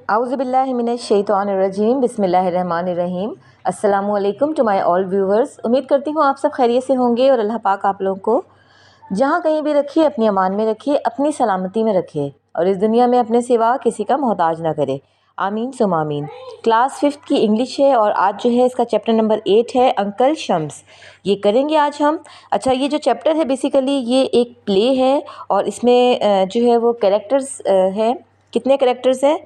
आउज़ुबिल्लाहिमिनश्शैतानिर्रजीम बिस्मिल्लाहिर्रहमानिर्रहीम। अस्सलामु अलैकुम टू माय ऑल व्यूवर्स। उम्मीद करती हूँ आप सब खैरियत से होंगे और अल्लाह पाक आप लोगों को जहाँ कहीं भी रखिए अपनी अमान में रखिए, अपनी सलामती में रखिए और इस दुनिया में अपने सिवा किसी का मोहताज ना करे। आमीन सुम आमीन। क्लास 5th की इंग्लिश है और आज जो है इसका चैप्टर नंबर 8 है अंकल शम्स। ये करेंगे आज हम। अच्छा, ये जो चैप्टर है बेसिकली ये एक प्ले है और इसमें जो है वो कैरेक्टर्स हैं। कितने कैरेक्टर्स हैं?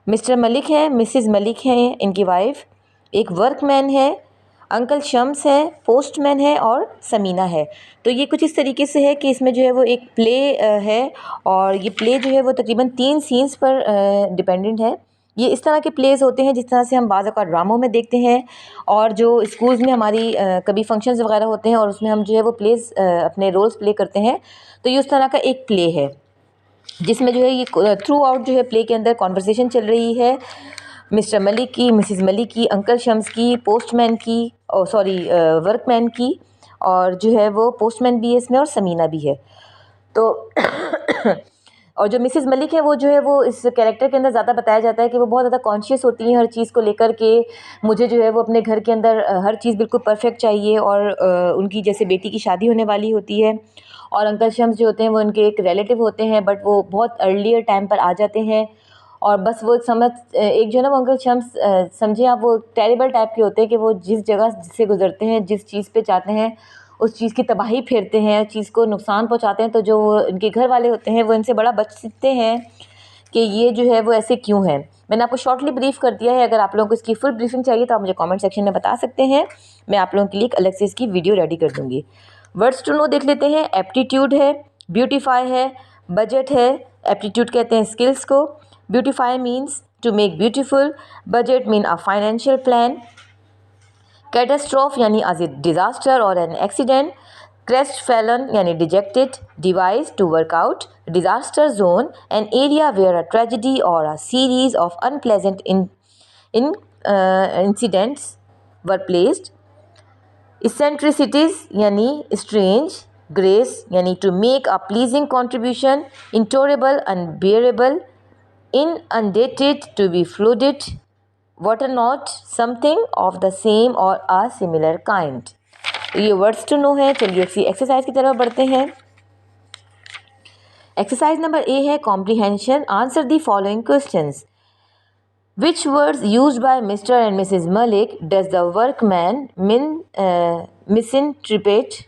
मिस्टर मलिक है, मिसेस मलिक हैं इनकी वाइफ, एक वर्कमैन है, अंकल शम्स है, पोस्टमैन है और समीना है। तो ये कुछ इस तरीके से है कि इसमें जो है वो एक प्ले है और ये प्ले जो है वो तकरीबन 3 सीन्स पर डिपेंडेंट है। ये इस तरह के प्लेस होते हैं जिस तरह से हम बाज़ औक़ात ड्रामों में देखते हैं और जो स्कूल्स में हमारी कभी फंक्शंस वगैरह होते हैं और उसमें हम जो है वो प्लेस अपने रोल्स प्ले करते हैं। तो ये उस तरह का एक प्ले है जिसमें जो है ये थ्रू आउट जो है प्ले के अंदर कॉन्वर्सेशन चल रही है मिस्टर मलिक की, मिसेस मलिक की, अंकल शम्स की, पोस्टमैन की वर्कमैन की और जो है वो पोस्टमैन भी है इसमें और समीना भी है। तो और जो मिसेस मलिक है वो जो है वो इस कैरेक्टर के अंदर ज़्यादा बताया जाता है कि वो बहुत ज़्यादा कॉन्शियस होती हैं हर चीज़ को लेकर के। मुझे जो है वो अपने घर के अंदर हर चीज़ बिल्कुल परफेक्ट चाहिए और उनकी जैसे बेटी की शादी होने वाली होती है और अंकल शम्स जो होते हैं वो उनके एक रिलेटिव होते हैं बट वो बहुत अर्लियर टाइम पर आ जाते हैं और बस वो एक जो है ना वो अंकल शम्स समझे आप, वो टेरिबल टाइप के होते हैं कि वो जिस जगह से गुजरते हैं, जिस चीज़ पे जाते हैं उस चीज़ की तबाही फेरते हैं, चीज़ को नुकसान पहुंचाते हैं। तो जो इनके घर वाले होते हैं वो इनसे बड़ा बचते हैं कि ये जो है वो ऐसे क्यों है। मैंने आपको शॉर्टली ब्रीफ कर दिया है। अगर आप लोगों को इसकी फुल ब्रीफिंग चाहिए तो आप मुझे कमेंट सेक्शन में बता सकते हैं, मैं आप लोगों के लिए एक अलग से इसकी वीडियो रेडी कर दूँगी। वर्ड्स टू नो देख लेते हैं। एप्टीट्यूड है, ब्यूटीफाई है, बजट है। एप्टीट्यूड कहते हैं स्किल्स को, beautify means to make beautiful, budget mean a financial plan, catastrophe यानी अ डिज़ास्टर और एन एक्सीडेंट, क्रेस्ट फैलन यानी dejected, devise to work out, disaster zone an area where a tragedy और a series of unpleasant incidents were placed, eccentricities यानी strange, grace यानी to make a pleasing contribution, intolerable unbearable, inundated to be flooded, water not, something of the same or a similar kind। ये words to know है। चलिए इसी exercise की तरफ बढ़ते हैं। एक्सरसाइज नंबर ए है comprehension. Answer the following questions. Which words used by Mr. and Mrs. Malik does the workman misinterpret?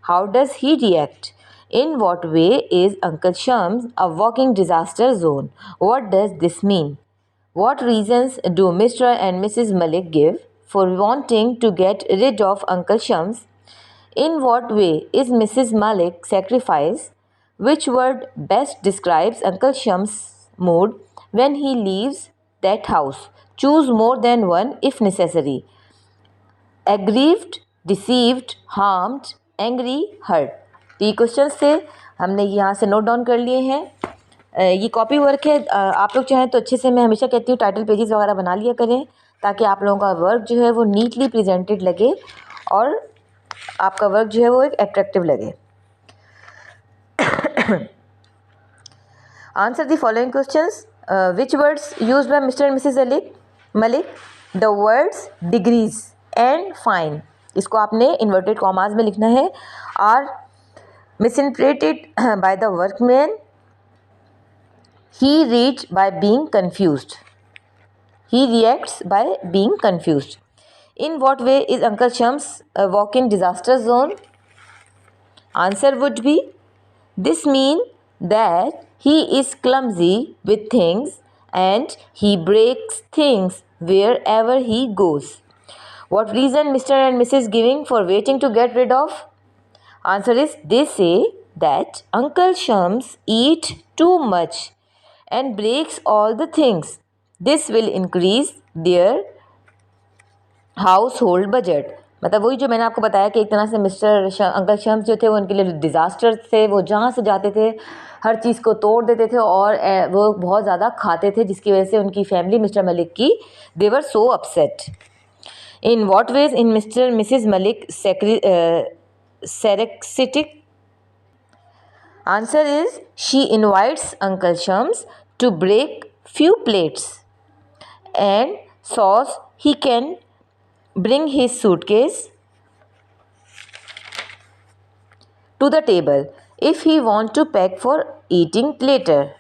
How does he react? In what way is Uncle Shams a walking disaster zone? What does this mean? What reasons do Mr. and Mrs. Malik give for wanting to get rid of Uncle Shams? In what way is Mrs. Malik sacrifice? Which word best describes Uncle Shams' mood when he leaves that house? Choose more than one if necessary. Aggrieved, deceived, harmed, angry, hurt। तो ये questions थे, हमने यहाँ से note down कर लिए हैं। ये कॉपी वर्क है। आप लोग चाहें तो अच्छे से, मैं हमेशा कहती हूँ टाइटल पेजेस वगैरह बना लिया करें ताकि आप लोगों का वर्क जो है वो नीटली प्रेजेंटेड लगे और आपका वर्क जो है वो एक अट्रैक्टिव लगे। Answer the following questions. Which words used by Mr and Mrs Malik? The words degrees and fine, इसको आपने इन्वर्टेड कॉमास में लिखना है। Are misinterpreted by the workman. He reads by being confused. He reacts by being confused. In what way is Uncle Shams a walk-in disaster zone? Answer would be, this mean that he is clumsy with things and he breaks things wherever he goes. What reason Mr. and Mrs. giving for waiting to get rid of? Answer is, they say that Uncle Shams eat too much and breaks all the things. This will increase their household budget। मतलब वही जो मैंने आपको बताया कि एक तरह से अंकल शम्स जो थे वो उनके लिए डिज़ास्टर थे। वो जहाँ से जाते थे हर चीज़ को तोड़ देते थे और वो बहुत ज़्यादा खाते थे जिसकी वजह से उनकी फैमिली मिस्टर मलिक की they were so upset. In what ways in mister missus Malik Sarcastic? Answer is, she invites Uncle Shams to break few plates and sauce, he can bring his suitcase to the table if he want to pack for eating later.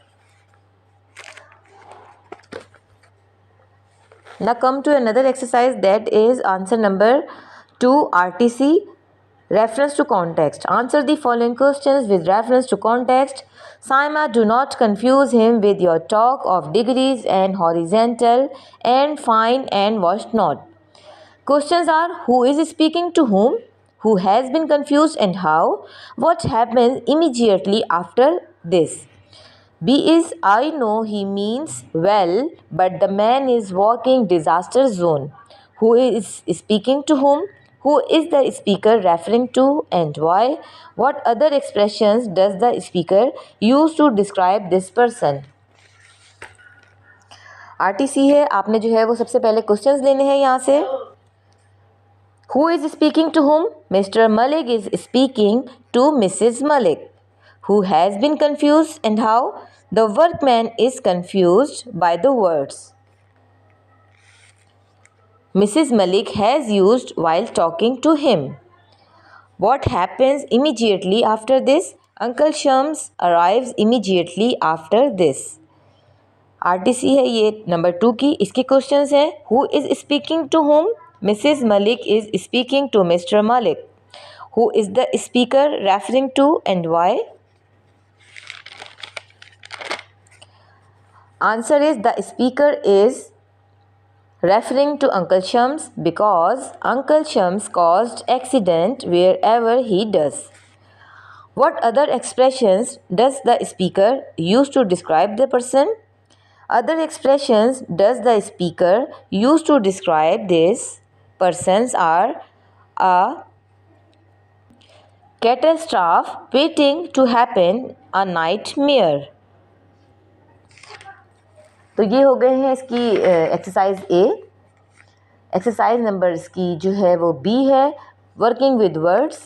Now come to another exercise, that is answer number 2, RTC, reference to context. Answer the following questions with reference to context. Saima, do not confuse him with your talk of degrees and horizontal and fine and what not. Questions are: who is speaking to whom? Who has been confused and how? What happens immediately after this? B is: I know he means well, but the man is walking disaster zone. Who is speaking to whom? Who is the speaker referring to and why? What other expressions does the speaker use to describe this person? RTC है, आपने जो है वो सबसे पहले questions लेने हैं यहाँ से. Who is speaking to whom? Mr. Malik is speaking to Mrs. Malik. Who has been confused and how? The workman is confused by the words Mrs. Malik has used while talking to him. What happens immediately after this? Uncle Shams arrives immediately after this. RTC है ये number 2 की. इसके questions हैं: Who is speaking to whom? Mrs. Malik is speaking to Mr. Malik. Who is the speaker referring to and why? Answer is: the speaker is referring to Uncle Shams because Uncle Shams caused accident wherever he does. What other expressions does the speaker use to describe the person? Other expressions does the speaker use to describe this persons are a catastrophe waiting to happen, a nightmare. तो ये हो गए हैं इसकी exercise ए. Exercise number इसकी जो है वो बी है, वर्किंग विद वर्ड्स.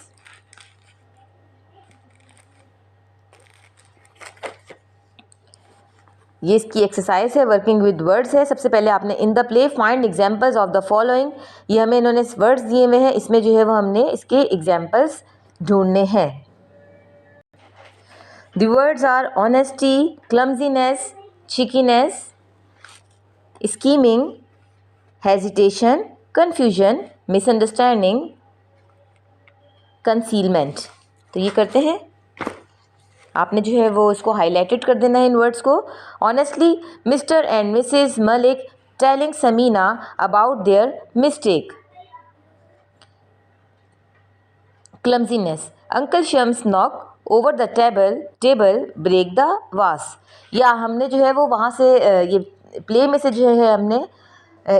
ये इसकी एक्सरसाइज है, वर्किंग विद वर्ड्स है. सबसे पहले आपने in the play find examples of the following, ये हमें इन्होंने वर्ड्स दिए हुए हैं, इसमें जो है वो हमने इसके एग्जाम्पल्स ढूंढने हैं. The words are honesty, clumsiness, cheekiness, scheming, hesitation, confusion, misunderstanding, concealment. तो ये करते हैं, आपने जो है वो इसको हाईलाइटेड कर देना है इन वर्ड्स को. Honestly, Mr and Mrs Malik telling Samina about their mistake. Clumsiness, uncle Shams knock over the table break the vase. या हमने जो है वो वहाँ से ये प्ले में से जो है हमने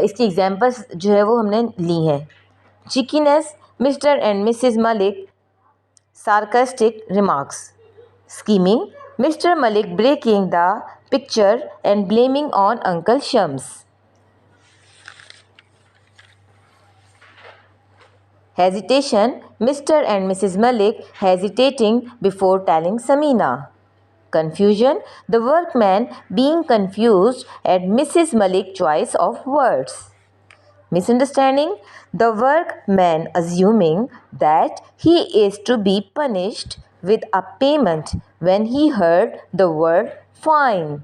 इसकी एग्जांपल्स जो है वो हमने ली हैं. Cheekiness, mister and Mrs Malik sarcastic remarks. Scheming, mister Malik breaking the picture and blaming on uncle Shams. Hesitation, Mr. and Mrs. Malik hesitating before telling Samina. Confusion, the workman being confused at Mrs. Malik's choice of words. Misunderstanding, the workman assuming that he is to be punished with a payment when he heard the word fine.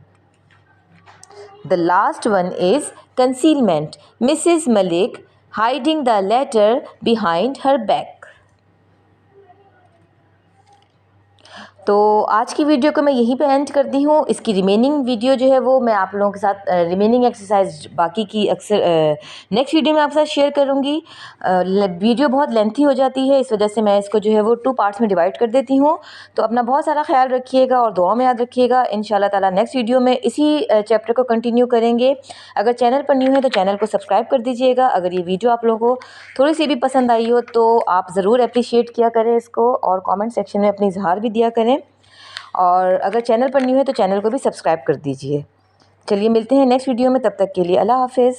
The last one is concealment, Mrs. Malik hiding the letter behind her back. तो आज की video को मैं यहीं पे and करती हूँ. इसकी रिमेनिंग वीडियो जो है वो मैं आप लोगों के साथ रिमेनिंग एक्सरसाइज बाकी की अक्सर नेक्स्ट वीडियो में आपके साथ शेयर करूँगी. वीडियो बहुत लेंथी हो जाती है, इस वजह से मैं इसको जो है वो 2 पार्ट्स में डिवाइड कर देती हूँ. तो अपना बहुत सारा ख्याल रखिएगा और दुआ में याद रखिएगा. इंशाल्लाह ताला नेक्स्ट वीडियो में इसी चैप्टर को कंटिन्यू करेंगे. अगर चैनल पर न्यू है तो चैनल को सब्सक्राइब कर दीजिएगा. अगर ये वीडियो आप लोगों को थोड़ी सी भी पसंद आई हो तो आप ज़रूर अप्रिशिएट किया करें इसको और कॉमेंट सेक्शन में अपनी इजहार भी दिया करें. और अगर चैनल पर न्यू है तो चैनल को भी सब्सक्राइब कर दीजिए. चलिए मिलते हैं नेक्स्ट वीडियो में, तब तक के लिए अल्लाह हाफिज़.